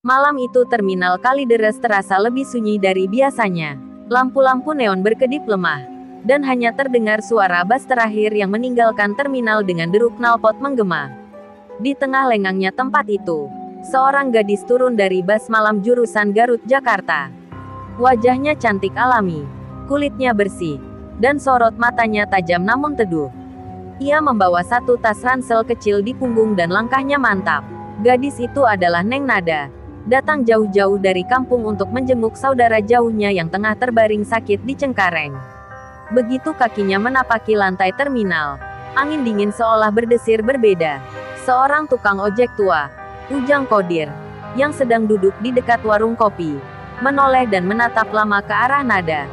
Malam itu terminal Kalideres terasa lebih sunyi dari biasanya. Lampu-lampu neon berkedip lemah. Dan hanya terdengar suara bas terakhir yang meninggalkan terminal dengan deruk knalpot menggema. Di tengah lengangnya tempat itu, seorang gadis turun dari bas malam jurusan Garut, Jakarta. Wajahnya cantik alami, kulitnya bersih, dan sorot matanya tajam namun teduh. Ia membawa satu tas ransel kecil di punggung dan langkahnya mantap. Gadis itu adalah Neng Nada. Datang jauh-jauh dari kampung untuk menjenguk saudara jauhnya yang tengah terbaring sakit di Cengkareng. Begitu kakinya menapaki lantai terminal, angin dingin seolah berdesir berbeda. Seorang tukang ojek tua, Ujang Kodir, yang sedang duduk di dekat warung kopi, menoleh dan menatap lama ke arah Nada.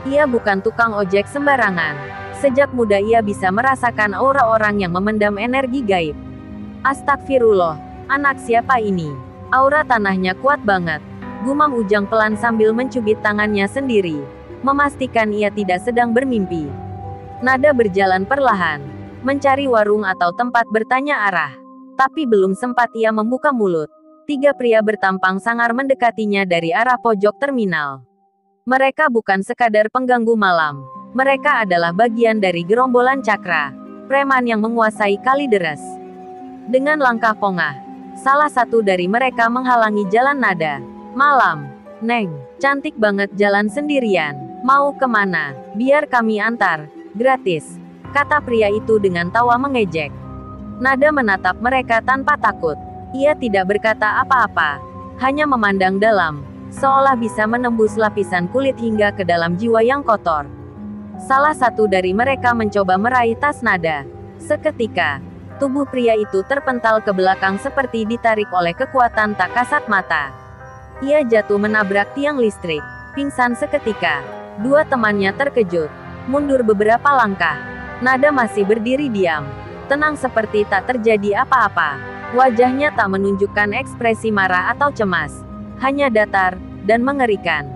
Ia bukan tukang ojek sembarangan. Sejak muda ia bisa merasakan aura orang yang memendam energi gaib. Astagfirullah, anak siapa ini? Aura tanahnya kuat banget. Gumam Ujang pelan sambil mencubit tangannya sendiri, memastikan ia tidak sedang bermimpi. Nada berjalan perlahan, mencari warung atau tempat bertanya arah. Tapi belum sempat ia membuka mulut, tiga pria bertampang sangar mendekatinya dari arah pojok terminal. Mereka bukan sekadar pengganggu malam. Mereka adalah bagian dari gerombolan Cakra, preman yang menguasai Kalideres. Dengan langkah pongah, salah satu dari mereka menghalangi jalan Nada. Malam, Neng, cantik banget jalan sendirian. Mau kemana? Biar kami antar, gratis, kata pria itu dengan tawa mengejek. Nada menatap mereka tanpa takut. Ia tidak berkata apa-apa, hanya memandang dalam, seolah bisa menembus lapisan kulit hingga ke dalam jiwa yang kotor. Salah satu dari mereka mencoba meraih tas Nada. Seketika, tubuh pria itu terpental ke belakang seperti ditarik oleh kekuatan tak kasat mata. Ia jatuh menabrak tiang listrik, pingsan seketika. Dua temannya terkejut, mundur beberapa langkah. Nada masih berdiri diam, tenang seperti tak terjadi apa-apa. Wajahnya tak menunjukkan ekspresi marah atau cemas, hanya datar dan mengerikan.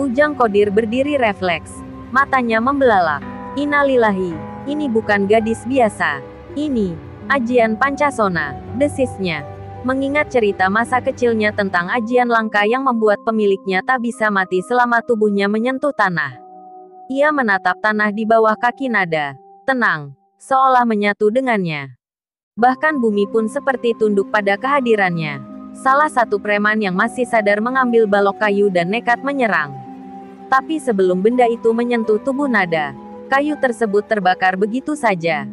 Ujang Kodir berdiri refleks. Matanya membelalak. Innalillahi, ini bukan gadis biasa. Ini, ajian Pancasona, desisnya. Mengingat cerita masa kecilnya tentang ajian langka yang membuat pemiliknya tak bisa mati selama tubuhnya menyentuh tanah. Ia menatap tanah di bawah kaki Nada. Tenang, seolah menyatu dengannya. Bahkan bumi pun seperti tunduk pada kehadirannya. Salah satu preman yang masih sadar mengambil balok kayu dan nekat menyerang. Tapi sebelum benda itu menyentuh tubuh Nada, kayu tersebut terbakar begitu saja.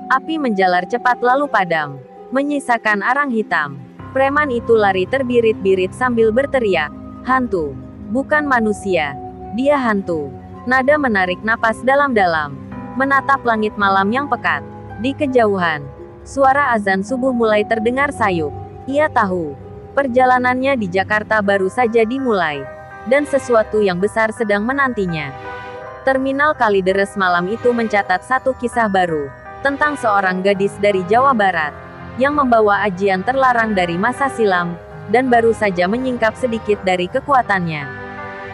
Api menjalar cepat lalu padam, menyisakan arang hitam. Preman itu lari terbirit-birit sambil berteriak, "Hantu! Bukan manusia! Dia hantu!" Nada menarik napas dalam-dalam, menatap langit malam yang pekat. Di kejauhan, suara azan subuh mulai terdengar sayup. Ia tahu, perjalanannya di Jakarta baru saja dimulai. Dan sesuatu yang besar sedang menantinya. Terminal Kalideres malam itu mencatat satu kisah baru, tentang seorang gadis dari Jawa Barat, yang membawa ajian terlarang dari masa silam, dan baru saja menyingkap sedikit dari kekuatannya.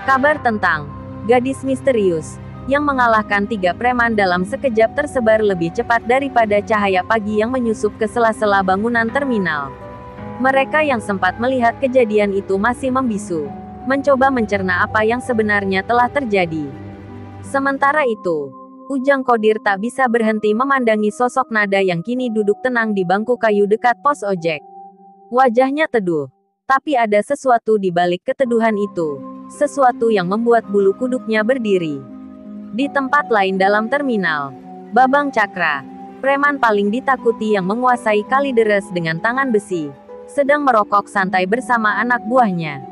Kabar tentang gadis misterius, yang mengalahkan tiga preman dalam sekejap tersebar lebih cepat daripada cahaya pagi yang menyusup ke sela-sela bangunan terminal. Mereka yang sempat melihat kejadian itu masih membisu, mencoba mencerna apa yang sebenarnya telah terjadi. Sementara itu, Ujang Kodir tak bisa berhenti memandangi sosok Nada yang kini duduk tenang di bangku kayu dekat pos ojek. Wajahnya teduh, tapi ada sesuatu di balik keteduhan itu, sesuatu yang membuat bulu kuduknya berdiri. Di tempat lain dalam terminal, Babang Cakra, preman paling ditakuti yang menguasai Kalideres dengan tangan besi, sedang merokok santai bersama anak buahnya.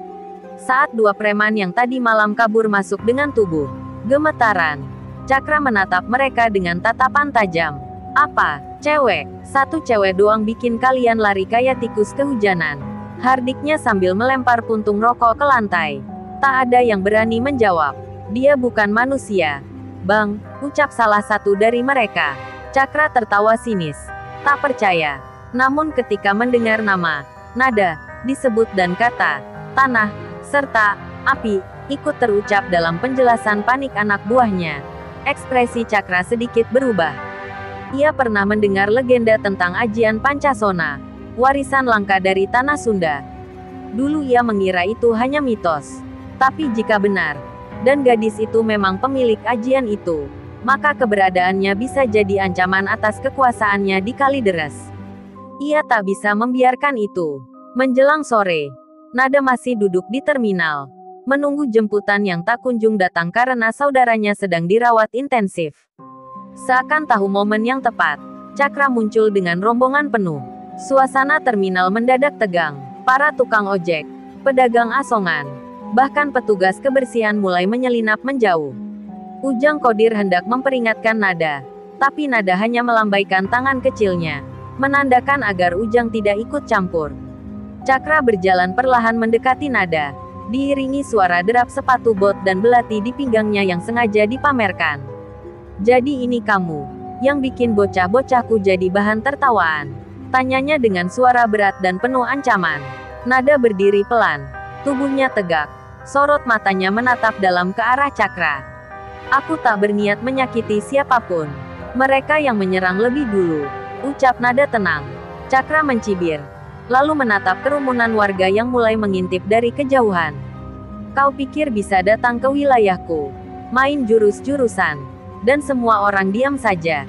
Saat dua preman yang tadi malam kabur masuk dengan tubuh gemetaran, Cakra menatap mereka dengan tatapan tajam. "Apa, cewek? Satu cewek doang bikin kalian lari kayak tikus kehujanan?" hardiknya sambil melempar puntung rokok ke lantai. Tak ada yang berani menjawab. "Dia bukan manusia, Bang," ucap salah satu dari mereka. Cakra tertawa sinis. Tak percaya. Namun ketika mendengar nama Nada disebut dan kata tanah serta api ikut terucap dalam penjelasan panik anak buahnya, ekspresi Cakra sedikit berubah. Ia pernah mendengar legenda tentang ajian Pancasona, warisan langka dari tanah Sunda. Dulu ia mengira itu hanya mitos. Tapi jika benar, dan gadis itu memang pemilik ajian itu, maka keberadaannya bisa jadi ancaman atas kekuasaannya di Kalideres. Ia tak bisa membiarkan itu. Menjelang sore, Nada masih duduk di terminal, menunggu jemputan yang tak kunjung datang karena saudaranya sedang dirawat intensif. Seakan tahu momen yang tepat, Cakra muncul dengan rombongan penuh. Suasana terminal mendadak tegang. Para tukang ojek, pedagang asongan, bahkan petugas kebersihan mulai menyelinap menjauh. Ujang Kodir hendak memperingatkan Nada, tapi Nada hanya melambaikan tangan kecilnya, menandakan agar Ujang tidak ikut campur. Cakra berjalan perlahan mendekati Nada, diiringi suara derap sepatu bot dan belati di pinggangnya yang sengaja dipamerkan. Jadi ini kamu, yang bikin bocah-bocahku jadi bahan tertawaan? Tanyanya dengan suara berat dan penuh ancaman. Nada berdiri pelan, tubuhnya tegak, sorot matanya menatap dalam ke arah Cakra. Aku tak berniat menyakiti siapapun. Mereka yang menyerang lebih dulu, ucap Nada tenang. Cakra mencibir, lalu menatap kerumunan warga yang mulai mengintip dari kejauhan. Kau pikir bisa datang ke wilayahku, main jurus-jurusan, dan semua orang diam saja?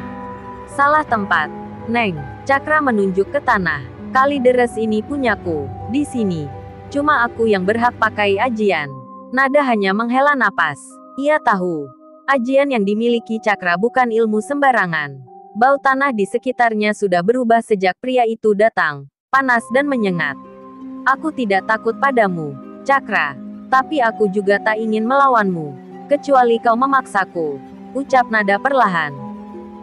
Salah tempat, Neng. Cakra menunjuk ke tanah. Kalideres ini punyaku. Di sini, cuma aku yang berhak pakai ajian. Nada hanya menghela napas. Ia tahu, ajian yang dimiliki Cakra bukan ilmu sembarangan. Bau tanah di sekitarnya sudah berubah sejak pria itu datang, panas dan menyengat. Aku tidak takut padamu, Cakra. Tapi aku juga tak ingin melawanmu, kecuali kau memaksaku, ucap Nada perlahan.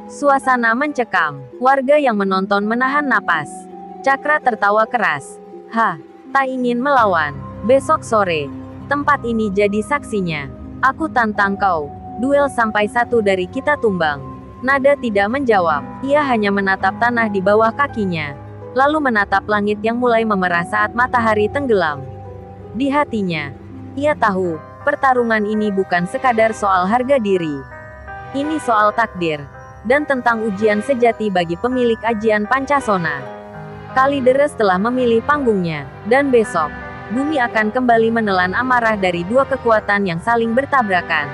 Suasana mencekam. Warga yang menonton menahan napas. Cakra tertawa keras. Hah, tak ingin melawan. Besok sore, tempat ini jadi saksinya. Aku tantang kau, duel sampai satu dari kita tumbang. Nada tidak menjawab. Ia hanya menatap tanah di bawah kakinya, lalu menatap langit yang mulai memerah saat matahari tenggelam. Di hatinya, ia tahu, pertarungan ini bukan sekadar soal harga diri. Ini soal takdir, dan tentang ujian sejati bagi pemilik ajian Pancasona. Kalideres telah memilih panggungnya, dan besok, bumi akan kembali menelan amarah dari dua kekuatan yang saling bertabrakan.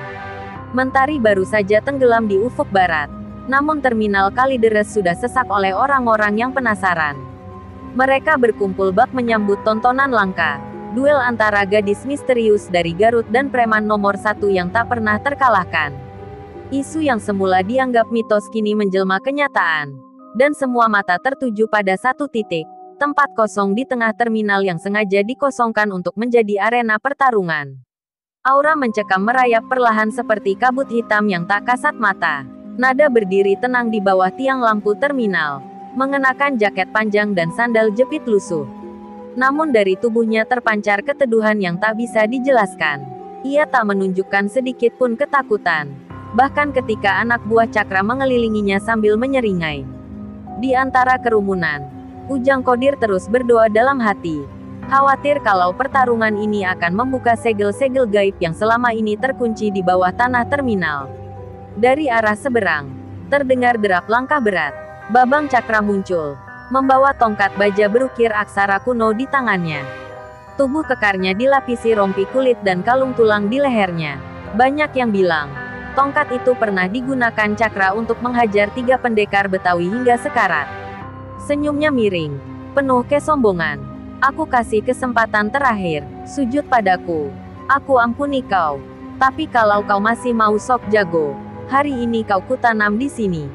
Mentari baru saja tenggelam di ufuk barat, namun terminal Kalideres sudah sesak oleh orang-orang yang penasaran. Mereka berkumpul bak menyambut tontonan langka, duel antara gadis misterius dari Garut dan preman nomor 1 yang tak pernah terkalahkan. Isu yang semula dianggap mitos kini menjelma kenyataan. Dan semua mata tertuju pada satu titik, tempat kosong di tengah terminal yang sengaja dikosongkan untuk menjadi arena pertarungan. Aura mencekam merayap perlahan seperti kabut hitam yang tak kasat mata. Nada berdiri tenang di bawah tiang lampu terminal, mengenakan jaket panjang dan sandal jepit lusuh. Namun dari tubuhnya terpancar keteduhan yang tak bisa dijelaskan. Ia tak menunjukkan sedikit pun ketakutan. Bahkan ketika anak buah Cakra mengelilinginya sambil menyeringai. Di antara kerumunan, Ujang Kodir terus berdoa dalam hati. Khawatir kalau pertarungan ini akan membuka segel-segel gaib yang selama ini terkunci di bawah tanah terminal. Dari arah seberang, terdengar derap langkah berat. Babang Cakra muncul, membawa tongkat baja berukir aksara kuno di tangannya. Tubuh kekarnya dilapisi rompi kulit dan kalung tulang di lehernya. Banyak yang bilang, tongkat itu pernah digunakan Cakra untuk menghajar 3 pendekar Betawi hingga sekarat. Senyumnya miring, penuh kesombongan. Aku kasih kesempatan terakhir, sujud padaku. Aku ampuni kau. Tapi kalau kau masih mau sok jago, hari ini kau kutanam di sini.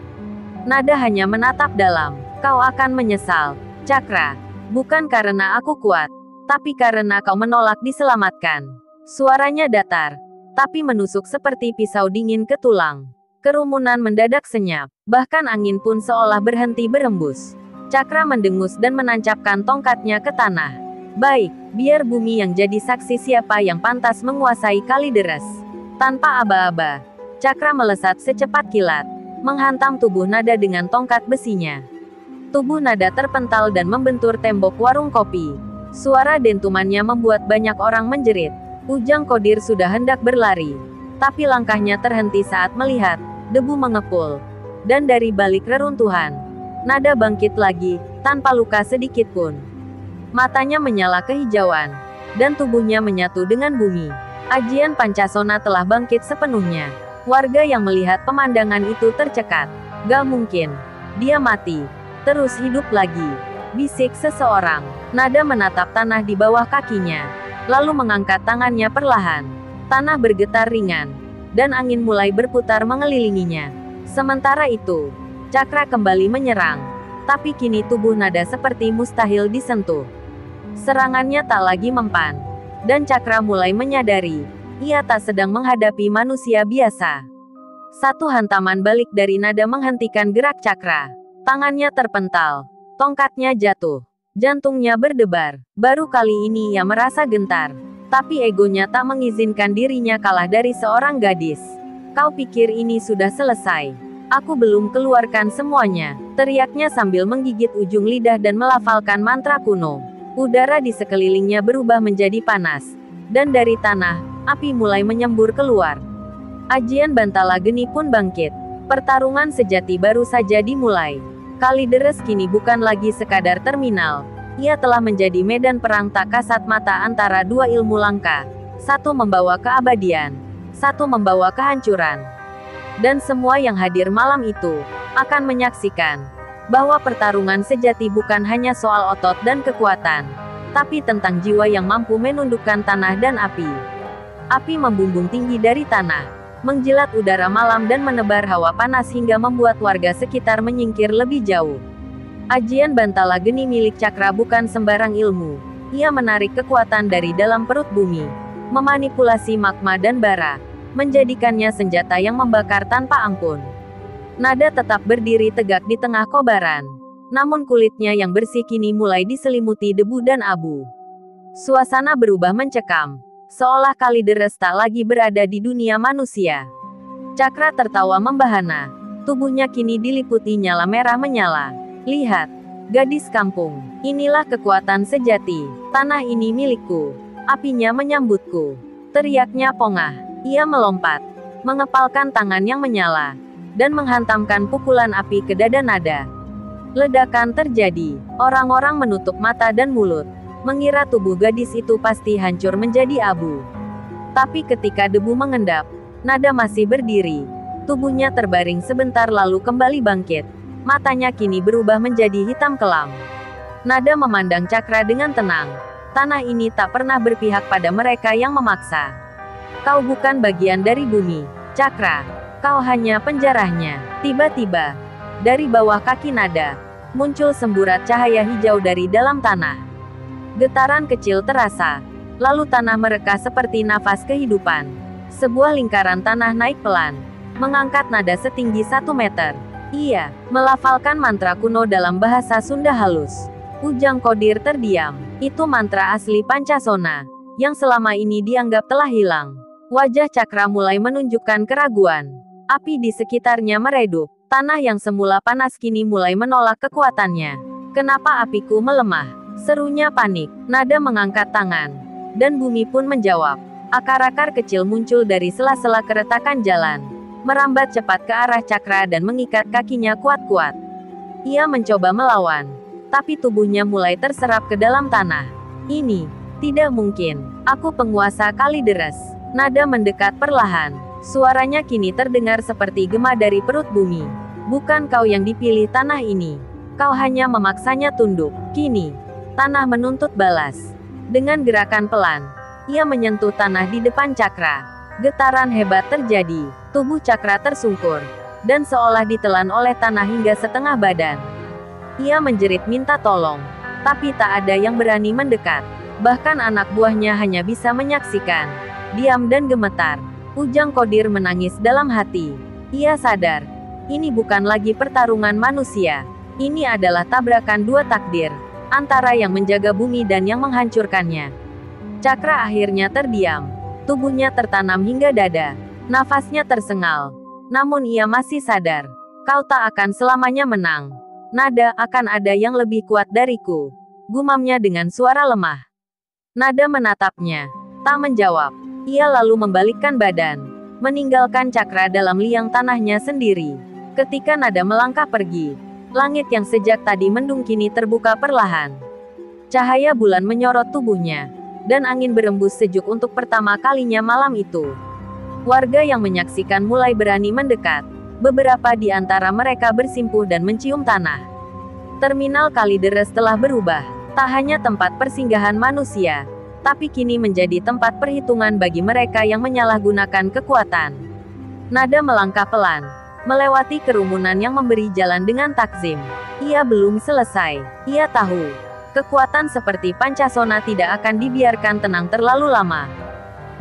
Nada hanya menatap dalam. Kau akan menyesal, Cakra. Bukan karena aku kuat, tapi karena kau menolak diselamatkan. Suaranya datar, tapi menusuk seperti pisau dingin ke tulang. Kerumunan mendadak senyap, bahkan angin pun seolah berhenti berembus. Cakra mendengus dan menancapkan tongkatnya ke tanah. Baik, biar bumi yang jadi saksi siapa yang pantas menguasai Kalideres. Tanpa aba-aba, Cakra melesat secepat kilat, menghantam tubuh Nada dengan tongkat besinya. Tubuh Nada terpental dan membentur tembok warung kopi. Suara dentumannya membuat banyak orang menjerit. Ujang Kodir sudah hendak berlari, tapi langkahnya terhenti saat melihat debu mengepul. Dan dari balik reruntuhan, Nada bangkit lagi, tanpa luka sedikit pun. Matanya menyala kehijauan, dan tubuhnya menyatu dengan bumi. Ajian Pancasona telah bangkit sepenuhnya. Warga yang melihat pemandangan itu tercekat. Gak mungkin. Dia mati. Terus hidup lagi. Bisik seseorang. Nada menatap tanah di bawah kakinya. Lalu mengangkat tangannya perlahan. Tanah bergetar ringan. Dan angin mulai berputar mengelilinginya. Sementara itu, cakra kembali menyerang. Tapi kini tubuh Nada seperti mustahil disentuh. Serangannya tak lagi mempan. Dan cakra mulai menyadari. Ia tak sedang menghadapi manusia biasa. Satu hantaman balik dari Nada menghentikan gerak cakra. Tangannya terpental. Tongkatnya jatuh. Jantungnya berdebar. Baru kali ini ia merasa gentar. Tapi egonya tak mengizinkan dirinya kalah dari seorang gadis. Kau pikir ini sudah selesai? Aku belum keluarkan semuanya, teriaknya sambil menggigit ujung lidah dan melafalkan mantra kuno. Udara di sekelilingnya berubah menjadi panas. Dan dari tanah, api mulai menyembur keluar. Ajian Bantala Geni pun bangkit. Pertarungan sejati baru saja dimulai. Kalideres kini bukan lagi sekadar terminal. Ia telah menjadi medan perang tak kasat mata antara dua ilmu langka. Satu membawa keabadian, satu membawa kehancuran. Dan semua yang hadir malam itu akan menyaksikan bahwa pertarungan sejati bukan hanya soal otot dan kekuatan, tapi tentang jiwa yang mampu menundukkan tanah dan api. Api membumbung tinggi dari tanah, menjilat udara malam dan menebar hawa panas hingga membuat warga sekitar menyingkir lebih jauh. Ajian Bantala Geni milik cakra bukan sembarang ilmu. Ia menarik kekuatan dari dalam perut bumi, memanipulasi magma dan bara, menjadikannya senjata yang membakar tanpa ampun. Nada tetap berdiri tegak di tengah kobaran. Namun kulitnya yang bersih kini mulai diselimuti debu dan abu. Suasana berubah mencekam. Seolah Kalideres tak lagi berada di dunia manusia. Cakra tertawa membahana. Tubuhnya kini diliputi nyala merah menyala. Lihat, gadis kampung. Inilah kekuatan sejati. Tanah ini milikku. Apinya menyambutku. Teriaknya pongah. Ia melompat, mengepalkan tangan yang menyala, dan menghantamkan pukulan api ke dada Nada. Ledakan terjadi. Orang-orang menutup mata dan mulut, mengira tubuh gadis itu pasti hancur menjadi abu. Tapi ketika debu mengendap, Nada masih berdiri. Tubuhnya terbaring sebentar lalu kembali bangkit. Matanya kini berubah menjadi hitam kelam. Nada memandang cakra dengan tenang. Tanah ini tak pernah berpihak pada mereka yang memaksa. Kau bukan bagian dari bumi, cakra. Kau hanya penjarahnya. Tiba-tiba, dari bawah kaki Nada, muncul semburat cahaya hijau dari dalam tanah. Getaran kecil terasa, lalu tanah mereka seperti nafas kehidupan. Sebuah lingkaran tanah naik pelan, mengangkat Nada setinggi 1 meter. Ia melafalkan mantra kuno dalam bahasa Sunda halus. Ujang Kodir terdiam. Itu mantra asli Pancasona, yang selama ini dianggap telah hilang. Wajah cakra mulai menunjukkan keraguan. Api di sekitarnya meredup. Tanah yang semula panas kini mulai menolak kekuatannya. Kenapa apiku melemah? Serunya panik. Nada mengangkat tangan. Dan bumi pun menjawab. Akar-akar kecil muncul dari sela-sela keretakan jalan. Merambat cepat ke arah cakra dan mengikat kakinya kuat-kuat. Ia mencoba melawan. Tapi tubuhnya mulai terserap ke dalam tanah. Ini tidak mungkin. Aku penguasa Kalideres. Nada mendekat perlahan. Suaranya kini terdengar seperti gema dari perut bumi. Bukan kau yang dipilih tanah ini. Kau hanya memaksanya tunduk. Kini, tanah menuntut balas. Dengan gerakan pelan, ia menyentuh tanah di depan cakra. Getaran hebat terjadi. Tubuh cakra tersungkur. Dan seolah ditelan oleh tanah hingga setengah badan. Ia menjerit minta tolong. Tapi tak ada yang berani mendekat. Bahkan anak buahnya hanya bisa menyaksikan. Diam dan gemetar. Ujang Kodir menangis dalam hati. Ia sadar, ini bukan lagi pertarungan manusia. Ini adalah tabrakan dua takdir, antara yang menjaga bumi dan yang menghancurkannya. Cakra akhirnya terdiam. Tubuhnya tertanam hingga dada. Nafasnya tersengal. Namun ia masih sadar. Kau tak akan selamanya menang. Nada, akan ada yang lebih kuat dariku. Gumamnya dengan suara lemah. Nada menatapnya. Tak menjawab. Ia lalu membalikkan badan, meninggalkan cakra dalam liang tanahnya sendiri. Ketika Nada melangkah pergi, langit yang sejak tadi mendung kini terbuka perlahan. Cahaya bulan menyorot tubuhnya, dan angin berembus sejuk untuk pertama kalinya malam itu. Warga yang menyaksikan mulai berani mendekat. Beberapa di antara mereka bersimpuh dan mencium tanah. Terminal Kalideres telah berubah. Tak hanya tempat persinggahan manusia, tapi kini menjadi tempat perhitungan bagi mereka yang menyalahgunakan kekuatan. Nada melangkah pelan, melewati kerumunan yang memberi jalan dengan takzim. Ia belum selesai. Ia tahu, kekuatan seperti Pancasona tidak akan dibiarkan tenang terlalu lama.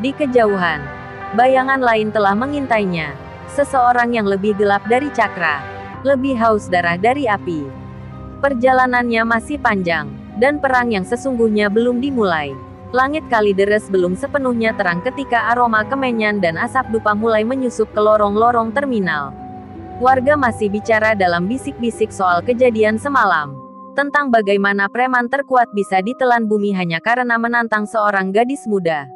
Di kejauhan, bayangan lain telah mengintainya. Seseorang yang lebih gelap dari cakra, lebih haus darah dari api. Perjalanannya masih panjang, dan perang yang sesungguhnya belum dimulai. Langit Kalideres belum sepenuhnya terang ketika aroma kemenyan dan asap dupa mulai menyusup ke lorong-lorong terminal. Warga masih bicara dalam bisik-bisik soal kejadian semalam. Tentang bagaimana preman terkuat bisa ditelan bumi hanya karena menantang seorang gadis muda.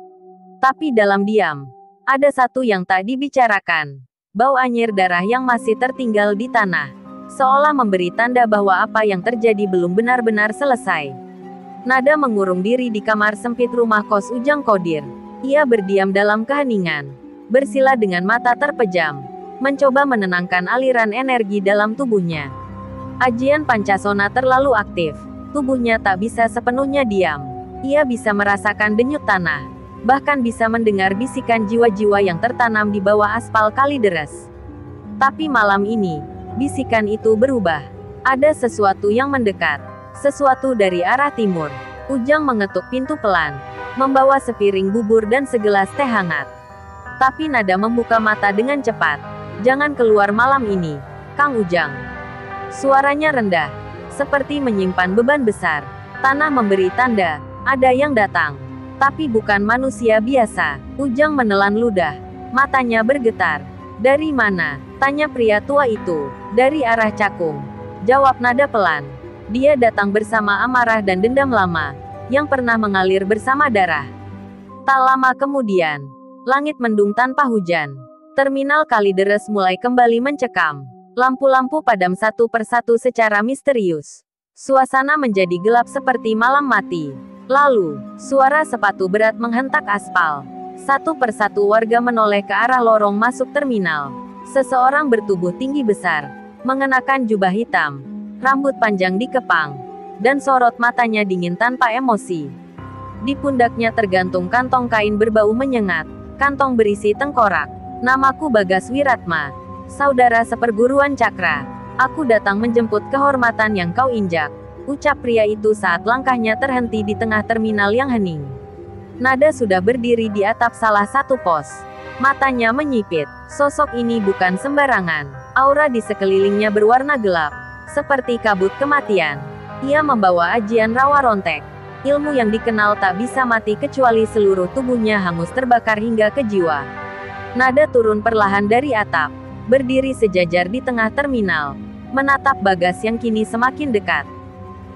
Tapi dalam diam, ada satu yang tak dibicarakan. Bau anyir darah yang masih tertinggal di tanah, seolah memberi tanda bahwa apa yang terjadi belum benar-benar selesai. Nada mengurung diri di kamar sempit rumah kos Ujang Kodir. Ia berdiam dalam keheningan, bersila dengan mata terpejam, mencoba menenangkan aliran energi dalam tubuhnya. Ajian Pancasona terlalu aktif, tubuhnya tak bisa sepenuhnya diam. Ia bisa merasakan denyut tanah, bahkan bisa mendengar bisikan jiwa-jiwa yang tertanam di bawah aspal Kalideres. Tapi malam ini, bisikan itu berubah. Ada sesuatu yang mendekat, sesuatu dari arah timur. Ujang mengetuk pintu pelan, membawa sepiring bubur dan segelas teh hangat. Tapi Nada membuka mata dengan cepat. "Jangan keluar malam ini, Kang Ujang." Suaranya rendah, seperti menyimpan beban besar. Tanah memberi tanda, ada yang datang. Tapi bukan manusia biasa. Ujang menelan ludah. Matanya bergetar. "Dari mana?" tanya pria tua itu. "Dari arah Cakung," jawab Nada pelan. "Dia datang bersama amarah dan dendam lama, yang pernah mengalir bersama darah." Tak lama kemudian, langit mendung tanpa hujan. Terminal Kalideres mulai kembali mencekam. Lampu-lampu padam satu persatu secara misterius. Suasana menjadi gelap seperti malam mati. Lalu, suara sepatu berat menghentak aspal. Satu persatu warga menoleh ke arah lorong masuk terminal. Seseorang bertubuh tinggi besar, mengenakan jubah hitam, rambut panjang dikepang, dan sorot matanya dingin tanpa emosi. Di pundaknya tergantung kantong kain berbau menyengat, kantong berisi tengkorak. "Namaku Bagas Wiratma, saudara seperguruan Cakra. Aku datang menjemput kehormatan yang kau injak," ucap pria itu saat langkahnya terhenti di tengah terminal yang hening. Nada sudah berdiri di atap salah satu pos. Matanya menyipit. Sosok ini bukan sembarangan. Aura di sekelilingnya berwarna gelap, seperti kabut kematian. Ia membawa ajian rawa rontek. Ilmu yang dikenal tak bisa mati kecuali seluruh tubuhnya hangus terbakar hingga ke jiwa. Nada turun perlahan dari atap, berdiri sejajar di tengah terminal, menatap Bagas yang kini semakin dekat.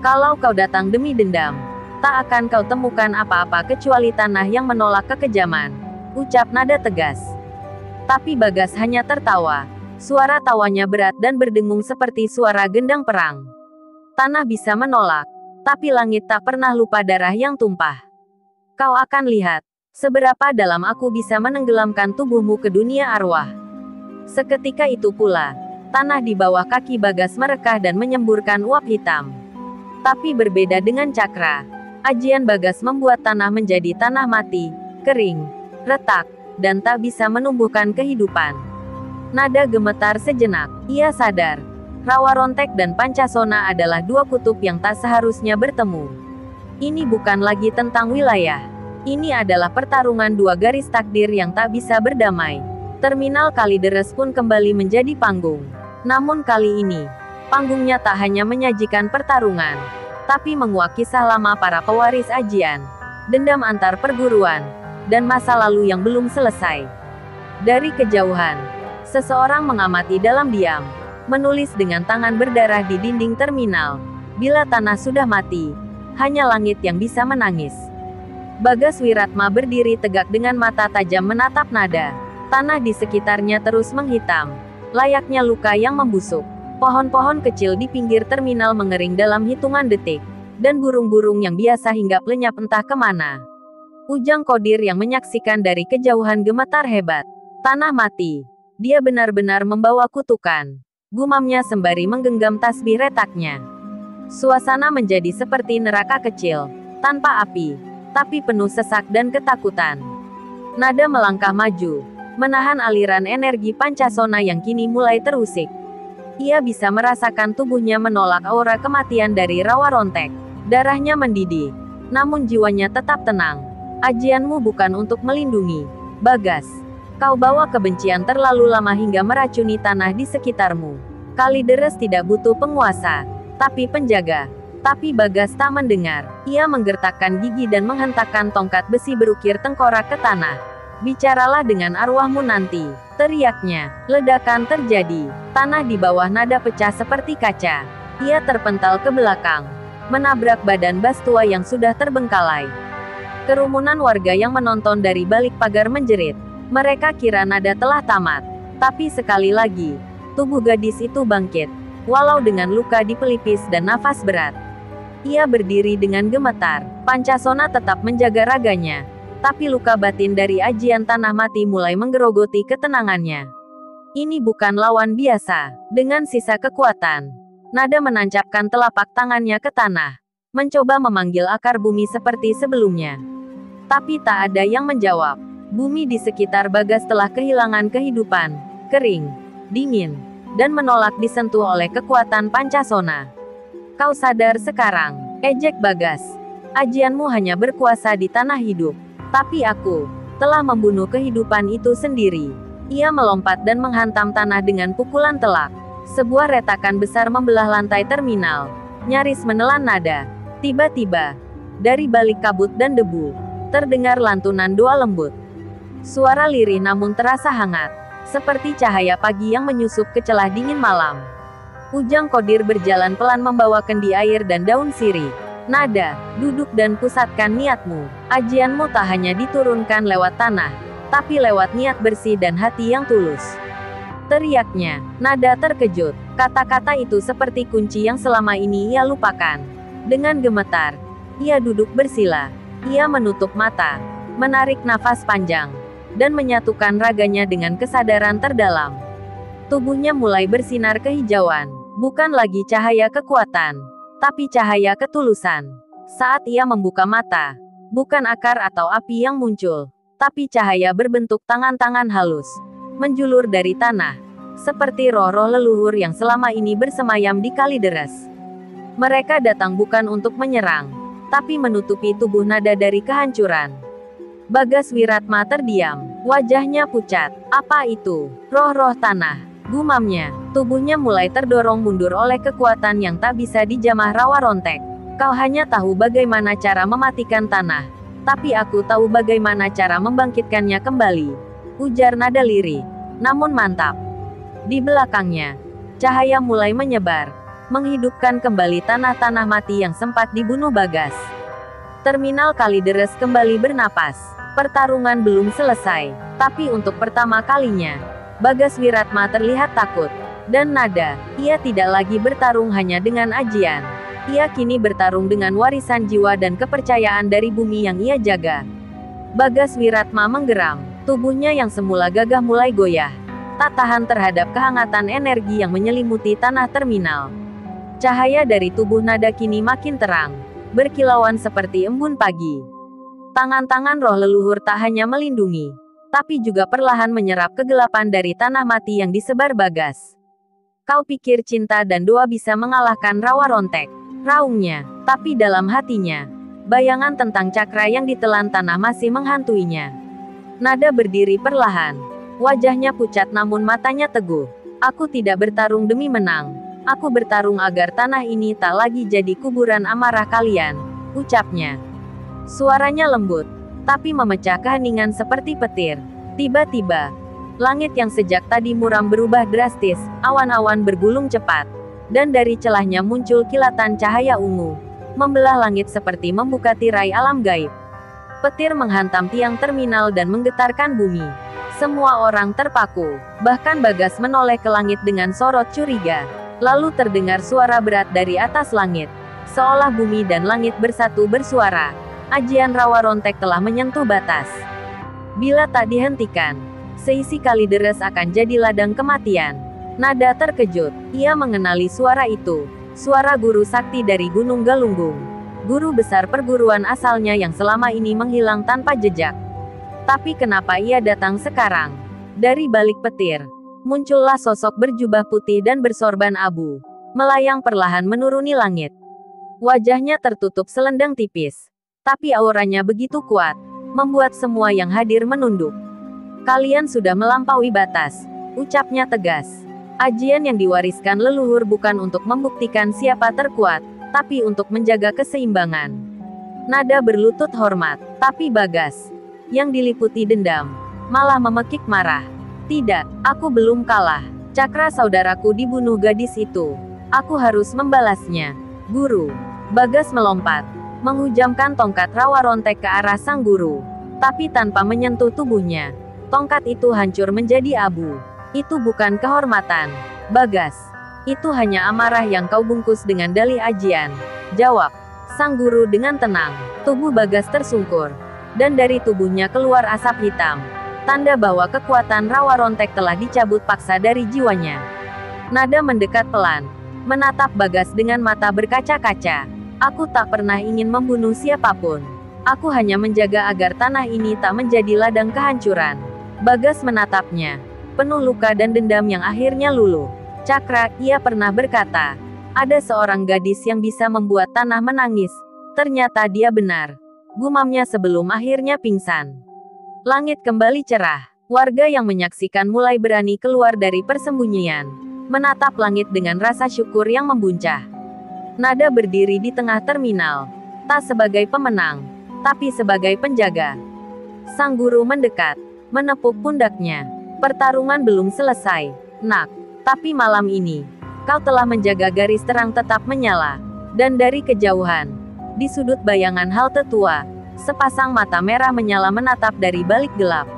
"Kalau kau datang demi dendam, tak akan kau temukan apa-apa kecuali tanah yang menolak kekejaman," ucap Nada tegas. Tapi Bagas hanya tertawa. Suara tawanya berat dan berdengung seperti suara gendang perang. "Tanah bisa menolak, tapi langit tak pernah lupa darah yang tumpah. Kau akan lihat seberapa dalam aku bisa menenggelamkan tubuhmu ke dunia arwah." Seketika itu pula, tanah di bawah kaki Bagas merekah dan menyemburkan uap hitam. Tapi berbeda dengan Cakra, ajian Bagas membuat tanah menjadi tanah mati, kering, retak, dan tak bisa menumbuhkan kehidupan. Nada gemetar sejenak. Ia sadar, rawa rontek dan Pancasona adalah dua kutub yang tak seharusnya bertemu. Ini bukan lagi tentang wilayah. Ini adalah pertarungan dua garis takdir yang tak bisa berdamai. Terminal Kalideres pun kembali menjadi panggung. Namun kali ini, panggungnya tak hanya menyajikan pertarungan, tapi menguak kisah lama para pewaris ajian, dendam antar perguruan, dan masa lalu yang belum selesai. Dari kejauhan, seseorang mengamati dalam diam, menulis dengan tangan berdarah di dinding terminal. "Bila tanah sudah mati, hanya langit yang bisa menangis." Bagas Wiratma berdiri tegak dengan mata tajam menatap Nada. Tanah di sekitarnya terus menghitam, layaknya luka yang membusuk. Pohon-pohon kecil di pinggir terminal mengering dalam hitungan detik. dan burung-burung yang biasa hinggap lenyap entah kemana. Ujang Kodir yang menyaksikan dari kejauhan gemetar hebat. Tanah mati. Dia benar-benar membawa kutukan. Gumamnya sembari menggenggam tasbih retaknya. Suasana menjadi seperti neraka kecil, tanpa api, tapi penuh sesak dan ketakutan. Nada melangkah maju, menahan aliran energi pancasona yang kini mulai terusik. Ia bisa merasakan tubuhnya menolak aura kematian dari rawa rontek. Darahnya mendidih, namun jiwanya tetap tenang. Ajianmu bukan untuk melindungi, Bagas. Kau bawa kebencian terlalu lama hingga meracuni tanah di sekitarmu. Kalideres tidak butuh penguasa, tapi penjaga. Tapi Bagas tak mendengar. Ia menggertakkan gigi dan menghentakkan tongkat besi berukir tengkorak ke tanah. Bicaralah dengan arwahmu nanti, teriaknya. Ledakan terjadi. Tanah di bawah nada pecah seperti kaca. Ia terpental ke belakang, menabrak badan Bastua yang sudah terbengkalai. Kerumunan warga yang menonton dari balik pagar menjerit. Mereka kira nada telah tamat. Tapi sekali lagi, tubuh gadis itu bangkit, walau dengan luka di pelipis dan nafas berat. Ia berdiri dengan gemetar. Pancasona tetap menjaga raganya. Tapi luka batin dari ajian tanah mati mulai menggerogoti ketenangannya. Ini bukan lawan biasa. Dengan sisa kekuatan, nada menancapkan telapak tangannya ke tanah, mencoba memanggil akar bumi seperti sebelumnya. Tapi tak ada yang menjawab. Bumi di sekitar Bagas telah kehilangan kehidupan, kering, dingin, dan menolak disentuh oleh kekuatan pancasona. Kau sadar sekarang, ejek Bagas. Ajianmu hanya berkuasa di tanah hidup. Tapi aku telah membunuh kehidupan itu sendiri. Ia melompat dan menghantam tanah dengan pukulan telak. Sebuah retakan besar membelah lantai terminal, nyaris menelan nada. Tiba-tiba, dari balik kabut dan debu, terdengar lantunan doa lembut. Suara lirih namun terasa hangat, seperti cahaya pagi yang menyusup ke celah dingin malam. Ujang Kodir berjalan pelan membawa kendi air dan daun sirih. Nada, duduk dan pusatkan niatmu. Ajianmu tak hanya diturunkan lewat tanah, tapi lewat niat bersih dan hati yang tulus. Teriaknya. Nada terkejut. Kata-kata itu seperti kunci yang selama ini ia lupakan. Dengan gemetar, ia duduk bersila. Ia menutup mata, menarik nafas panjang, dan menyatukan raganya dengan kesadaran terdalam. Tubuhnya mulai bersinar kehijauan, bukan lagi cahaya kekuatan, tapi cahaya ketulusan. Saat ia membuka mata, bukan akar atau api yang muncul, tapi cahaya berbentuk tangan-tangan halus, menjulur dari tanah, seperti roh-roh leluhur yang selama ini bersemayam di Kalideres. Mereka datang bukan untuk menyerang, tapi menutupi tubuh nada dari kehancuran. Bagas Wiratma terdiam, wajahnya pucat. Apa itu? Roh-roh tanah, gumamnya. Tubuhnya mulai terdorong mundur oleh kekuatan yang tak bisa dijamah rawa rontek. Kau hanya tahu bagaimana cara mematikan tanah, tapi aku tahu bagaimana cara membangkitkannya kembali. Ujar nada lirih, namun mantap. Di belakangnya, cahaya mulai menyebar, menghidupkan kembali tanah-tanah mati yang sempat dibunuh Bagas. Terminal Kalideres kembali bernapas. Pertarungan belum selesai, tapi untuk pertama kalinya, Bagas Wiratma terlihat takut. Dan nada, ia tidak lagi bertarung hanya dengan ajian. Ia kini bertarung dengan warisan jiwa dan kepercayaan dari bumi yang ia jaga. Bagas Wiratma menggeram, tubuhnya yang semula gagah mulai goyah. Tak tahan terhadap kehangatan energi yang menyelimuti tanah terminal. Cahaya dari tubuh nada kini makin terang, berkilauan seperti embun pagi. Tangan-tangan roh leluhur tak hanya melindungi, tapi juga perlahan menyerap kegelapan dari tanah mati yang disebar Bagas. Kau pikir cinta dan doa bisa mengalahkan rawa rontek? Raungnya, tapi dalam hatinya, bayangan tentang cakra yang ditelan tanah masih menghantuinya. Nada berdiri perlahan, wajahnya pucat namun matanya teguh. Aku tidak bertarung demi menang. Aku bertarung agar tanah ini tak lagi jadi kuburan amarah kalian, ucapnya. Suaranya lembut, tapi memecah keheningan seperti petir. Tiba-tiba, langit yang sejak tadi muram berubah drastis, awan-awan bergulung cepat, dan dari celahnya muncul kilatan cahaya ungu, membelah langit seperti membuka tirai alam gaib. Petir menghantam tiang terminal dan menggetarkan bumi. Semua orang terpaku, bahkan Bagas menoleh ke langit dengan sorot curiga. Lalu terdengar suara berat dari atas langit. Seolah bumi dan langit bersatu bersuara. Ajian rawa rontek telah menyentuh batas. Bila tak dihentikan, seisi Kalideres akan jadi ladang kematian. Nada terkejut. Ia mengenali suara itu. Suara guru sakti dari Gunung Galunggung. Guru besar perguruan asalnya yang selama ini menghilang tanpa jejak. Tapi kenapa ia datang sekarang? Dari balik petir, muncullah sosok berjubah putih dan bersorban abu. Melayang perlahan menuruni langit. Wajahnya tertutup selendang tipis. Tapi auranya begitu kuat, membuat semua yang hadir menunduk. Kalian sudah melampaui batas, ucapnya tegas. Ajian yang diwariskan leluhur bukan untuk membuktikan siapa terkuat, tapi untuk menjaga keseimbangan. Nada berlutut hormat, tapi Bagas, yang diliputi dendam, malah memekik marah. Tidak, aku belum kalah. Cakra saudaraku dibunuh gadis itu. Aku harus membalasnya. Guru. Bagas melompat, menghujamkan tongkat rawa rontek ke arah sang guru. Tapi tanpa menyentuh tubuhnya, tongkat itu hancur menjadi abu. Itu bukan kehormatan, Bagas. Itu hanya amarah yang kau bungkus dengan dalih ajian. Jawab sang guru dengan tenang. Tubuh Bagas tersungkur, dan dari tubuhnya keluar asap hitam. Tanda bahwa kekuatan rawa rontek telah dicabut paksa dari jiwanya. Nada mendekat pelan, menatap Bagas dengan mata berkaca-kaca. Aku tak pernah ingin membunuh siapapun. Aku hanya menjaga agar tanah ini tak menjadi ladang kehancuran. Bagas menatapnya, penuh luka dan dendam yang akhirnya luluh. Cakra, ia pernah berkata, ada seorang gadis yang bisa membuat tanah menangis. Ternyata dia benar. Gumamnya sebelum akhirnya pingsan. Langit kembali cerah. Warga yang menyaksikan mulai berani keluar dari persembunyian. Menatap langit dengan rasa syukur yang membuncah. Nada berdiri di tengah terminal. Tak sebagai pemenang, tapi sebagai penjaga. Sang guru mendekat, menepuk pundaknya. Pertarungan belum selesai, nak. Tapi malam ini, kau telah menjaga garis terang tetap menyala. Dan dari kejauhan, di sudut bayangan halte tua, sepasang mata merah menyala menatap dari balik gelap.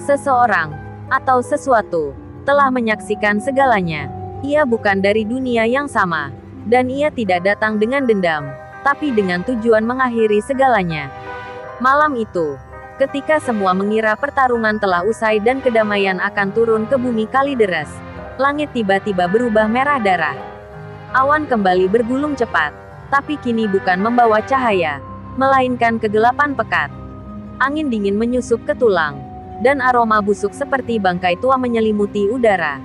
Seseorang, atau sesuatu, telah menyaksikan segalanya. Ia bukan dari dunia yang sama. Dan ia tidak datang dengan dendam, tapi dengan tujuan mengakhiri segalanya. Malam itu, ketika semua mengira pertarungan telah usai dan kedamaian akan turun ke bumi Kalideres, langit tiba-tiba berubah merah darah. Awan kembali bergulung cepat, tapi kini bukan membawa cahaya, melainkan kegelapan pekat. Angin dingin menyusup ke tulang, dan aroma busuk seperti bangkai tua menyelimuti udara.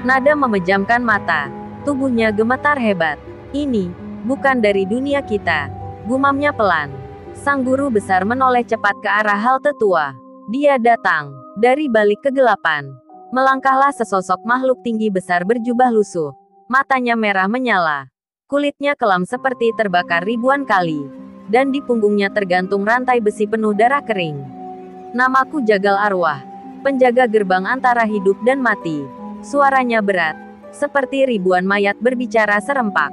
Nada memejamkan mata. Tubuhnya gemetar hebat. Ini, bukan dari dunia kita. Gumamnya pelan. Sang guru besar menoleh cepat ke arah halte tua. Dia datang dari balik kegelapan. Melangkahlah sesosok makhluk tinggi besar berjubah lusuh. Matanya merah menyala. Kulitnya kelam seperti terbakar ribuan kali. Dan di punggungnya tergantung rantai besi penuh darah kering. Namaku Jagal Arwah. Penjaga gerbang antara hidup dan mati. Suaranya berat, seperti ribuan mayat berbicara serempak.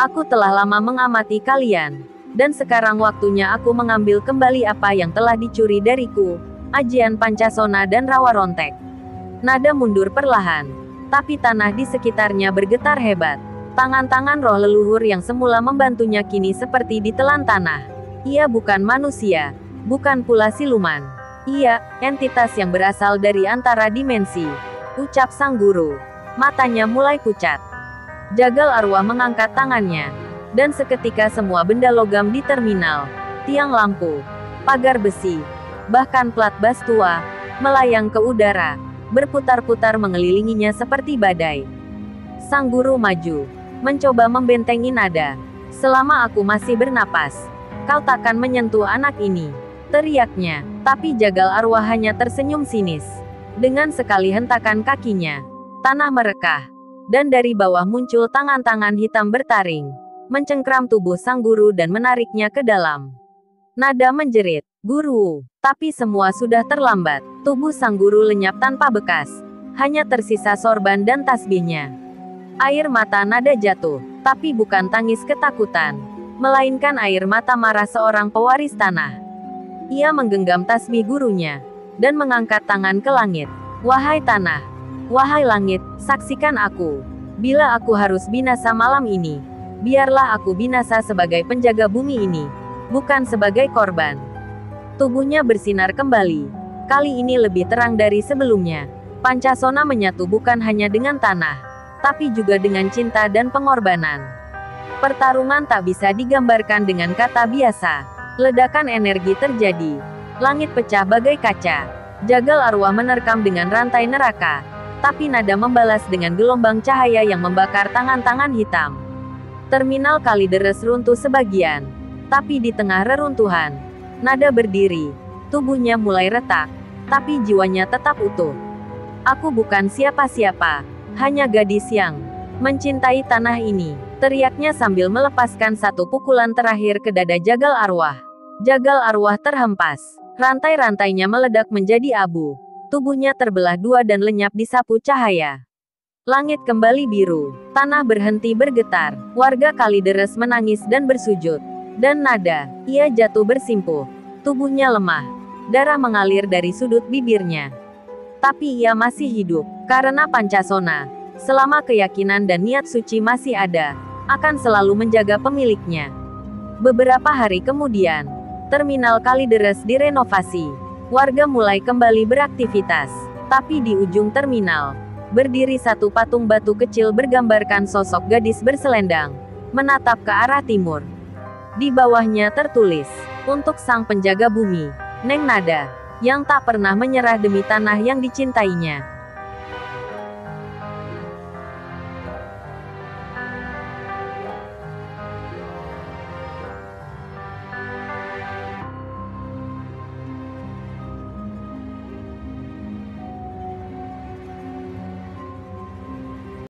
Aku telah lama mengamati kalian, dan sekarang waktunya aku mengambil kembali apa yang telah dicuri dariku, ajian Pancasona dan rawa rontek. Nada mundur perlahan, tapi tanah di sekitarnya bergetar hebat. Tangan-tangan roh leluhur yang semula membantunya kini seperti ditelan tanah. Ia bukan manusia, bukan pula siluman. Ia, entitas yang berasal dari antara dimensi. Ucap sang guru. Matanya mulai pucat. Jagal Arwah mengangkat tangannya. Dan seketika semua benda logam di terminal, tiang lampu, pagar besi, bahkan plat bas tua, melayang ke udara, berputar-putar mengelilinginya seperti badai. Sang guru maju, mencoba membentengi Nada. Selama aku masih bernapas, kau takkan menyentuh anak ini, teriaknya. Tapi Jagal Arwah hanya tersenyum sinis. Dengan sekali hentakan kakinya, tanah merekah, dan dari bawah muncul tangan-tangan hitam bertaring, mencengkram tubuh sang guru dan menariknya ke dalam. Nada menjerit, "Guru!" Tapi semua sudah terlambat. Tubuh sang guru lenyap tanpa bekas, hanya tersisa sorban dan tasbihnya. Air mata Nada jatuh, tapi bukan tangis ketakutan, melainkan air mata marah seorang pewaris tanah. Ia menggenggam tasbih gurunya, dan mengangkat tangan ke langit. "Wahai tanah, wahai langit, saksikan aku. Bila aku harus binasa malam ini, Biarlah aku binasa sebagai penjaga bumi ini, bukan sebagai korban. Tubuhnya bersinar kembali. Kali ini lebih terang dari sebelumnya. Pancasona menyatu bukan hanya dengan tanah, tapi juga dengan cinta dan pengorbanan. Pertarungan tak bisa digambarkan dengan kata biasa. Ledakan energi terjadi. Langit pecah bagai kaca. Jagal arwah menerkam dengan rantai neraka. Tapi nada membalas dengan gelombang cahaya yang membakar tangan-tangan hitam. Terminal Kalideres runtuh sebagian. Tapi di tengah reruntuhan, nada berdiri. Tubuhnya mulai retak. Tapi jiwanya tetap utuh. Aku bukan siapa-siapa. Hanya gadis yang mencintai tanah ini. Teriaknya sambil melepaskan satu pukulan terakhir ke dada jagal arwah. Jagal arwah terhempas. Rantai-rantainya meledak menjadi abu. Tubuhnya terbelah dua dan lenyap di sapu cahaya. Langit kembali biru. Tanah berhenti bergetar. Warga Kalideres menangis dan bersujud. Dan nada, ia jatuh bersimpuh. Tubuhnya lemah. Darah mengalir dari sudut bibirnya. Tapi ia masih hidup. Karena Pancasona, selama keyakinan dan niat suci masih ada, akan selalu menjaga pemiliknya. Beberapa hari kemudian, terminal Kalideres direnovasi. Warga mulai kembali beraktivitas. Tapi di ujung terminal, berdiri satu patung batu kecil bergambarkan sosok gadis berselendang, menatap ke arah timur. Di bawahnya tertulis, untuk sang penjaga bumi, Neng Nada, yang tak pernah menyerah demi tanah yang dicintainya.